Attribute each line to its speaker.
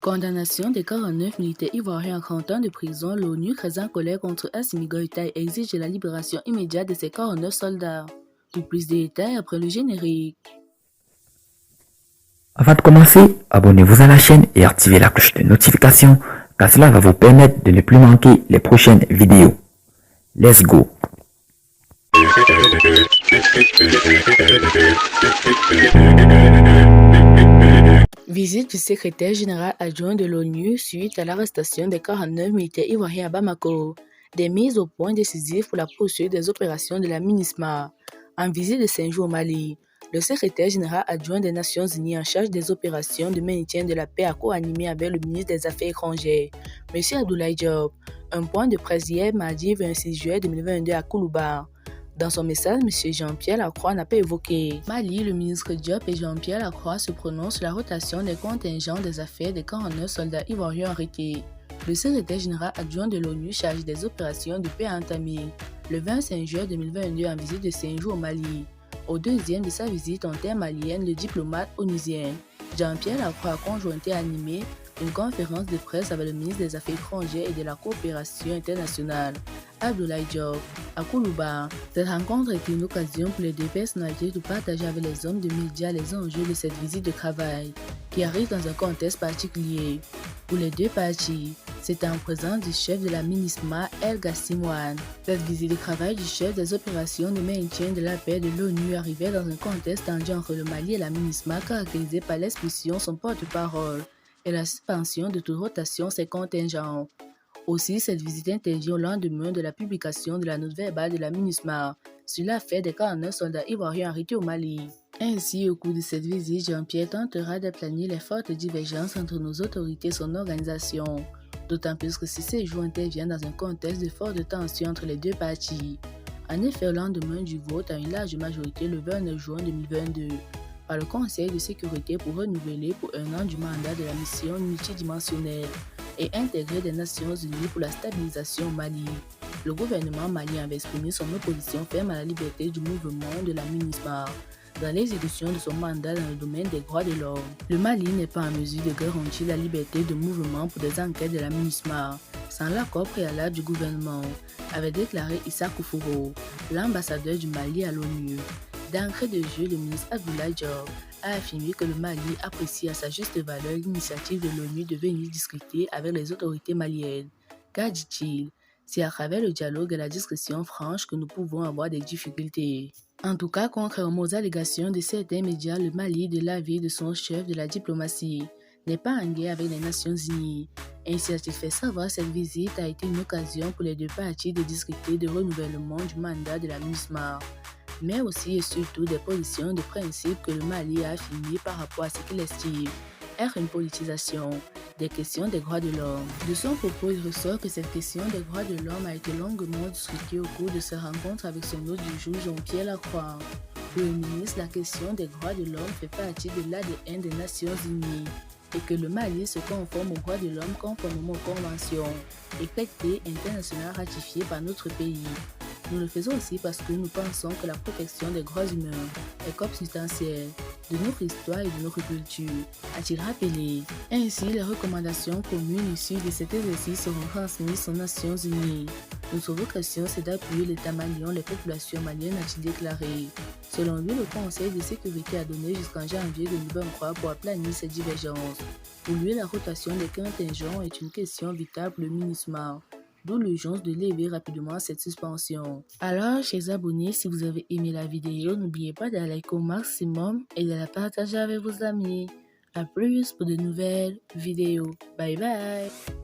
Speaker 1: Condamnation des 49 militaires ivoiriens à 40 ans de prison, l'ONU crée en colère contre Assimi Goïta et exige la libération immédiate de ses 49 soldats. Pour plus de détails après le générique.
Speaker 2: Avant de commencer, abonnez-vous à la chaîne et activez la cloche de notification car cela va vous permettre de ne plus manquer les prochaines vidéos. Let's go!
Speaker 1: Visite du secrétaire général adjoint de l'ONU suite à l'arrestation des 49 militaires ivoiriens à Bamako. Des mises au point décisives pour la poursuite des opérations de la MINUSMA. En visite de 5 jours au Mali, le secrétaire général adjoint des Nations Unies en charge des opérations de maintien de la paix a co-animé avec le ministre des Affaires étrangères, M. Abdoulaye Diop. Un point de presse hier mardi 26 juillet 2022 à Koulouba. Dans son message, M. Jean-Pierre Lacroix n'a pas évoqué Mali. Le ministre Diop et Jean-Pierre Lacroix se prononcent sur la rotation des contingents des affaires des 49 soldats ivoiriens arrêtés. Le secrétaire général adjoint de l'ONU chargé des opérations de paix a entamé le 25 juillet 2022 en visite de 5 jours au Mali. Au deuxième de sa visite en terre malienne, le diplomate onusien Jean-Pierre Lacroix a conjointement animé une conférence de presse avec le ministre des Affaires étrangères et de la coopération internationale, Abdoulaye Diop, à Koulouba. Cette rencontre était une occasion pour les deux personnalités de partager avec les hommes de médias les enjeux de cette visite de travail, qui arrive dans un contexte particulier. Pour les deux parties, c'était en présence du chef de la MINUSMA, El Gassimouane. Cette visite de travail du chef des opérations de maintien de la paix de l'ONU arrivait dans un contexte tendu entre le Mali et la MINUSMA, caractérisé par l'expulsion son porte-parole et la suspension de toute rotation ses contingents. Aussi, cette visite intervient au lendemain de la publication de la note verbale de la MINUSMA sur l'affaire des 49 soldats ivoiriens arrêtés au Mali. Ainsi, au cours de cette visite, Jean-Pierre tentera d'aplanir les fortes divergences entre nos autorités et son organisation, d'autant plus que ces séjours interviennent dans un contexte de forte tension entre les deux parties. En effet, au lendemain du vote à une large majorité le 29 juin 2022, par le Conseil de sécurité pour renouveler pour un an du mandat de la mission multidimensionnelle et intégrée des Nations Unies pour la stabilisation au Mali. Le gouvernement malien avait exprimé son opposition ferme à la liberté du mouvement de la MINUSMA dans l'exécution de son mandat dans le domaine des droits de l'homme. Le Mali n'est pas en mesure de garantir la liberté de mouvement pour des enquêtes de la MINUSMA sans l'accord préalable du gouvernement, avait déclaré Issa Koufouro, l'ambassadeur du Mali à l'ONU. D'entrée de jeu, le ministre Abdoulaye Diop a affirmé que le Mali apprécie à sa juste valeur l'initiative de l'ONU de venir discuter avec les autorités maliennes. Car, dit-il, c'est à travers le dialogue et la discussion franche que nous pouvons avoir des difficultés. En tout cas, contrairement aux allégations de certains médias, le Mali, de l'avis de son chef de la diplomatie, n'est pas en guerre avec les Nations Unies. Ainsi a-t-il fait savoir, cette visite a été une occasion pour les deux parties de discuter de renouvellement du mandat de la MINUSMA, mais aussi et surtout des positions de principe que le Mali a affirmées par rapport à ce qu'il estime être une politisation des questions des droits de l'homme. De son propos, il ressort que cette question des droits de l'homme a été longuement discutée au cours de sa rencontre avec son hôte du jour, Jean-Pierre Lacroix. Pour le ministre, la question des droits de l'homme fait partie de l'ADN des Nations Unies et que le Mali se conforme aux droits de l'homme conformément aux conventions et traités internationaux ratifiés par notre pays. Nous le faisons aussi parce que nous pensons que la protection des droits humains est consubstantielle de notre histoire et de notre culture, a-t-il rappelé. Ainsi, les recommandations communes issues de cet exercice seront transmises aux Nations Unies. Notre vocation, c'est d'appuyer l'État malien, les populations maliennes, a-t-il déclaré. Selon lui, le Conseil de sécurité a donné jusqu'en janvier 2023 pour aplanir ces divergences. Pour lui, la rotation des contingents est une question vitale pour le MINUSMA, d'où l'urgence de lever rapidement cette suspension. Alors, chers abonnés, si vous avez aimé la vidéo, n'oubliez pas de la liker au maximum et de la partager avec vos amis. A plus pour de nouvelles vidéos. Bye bye!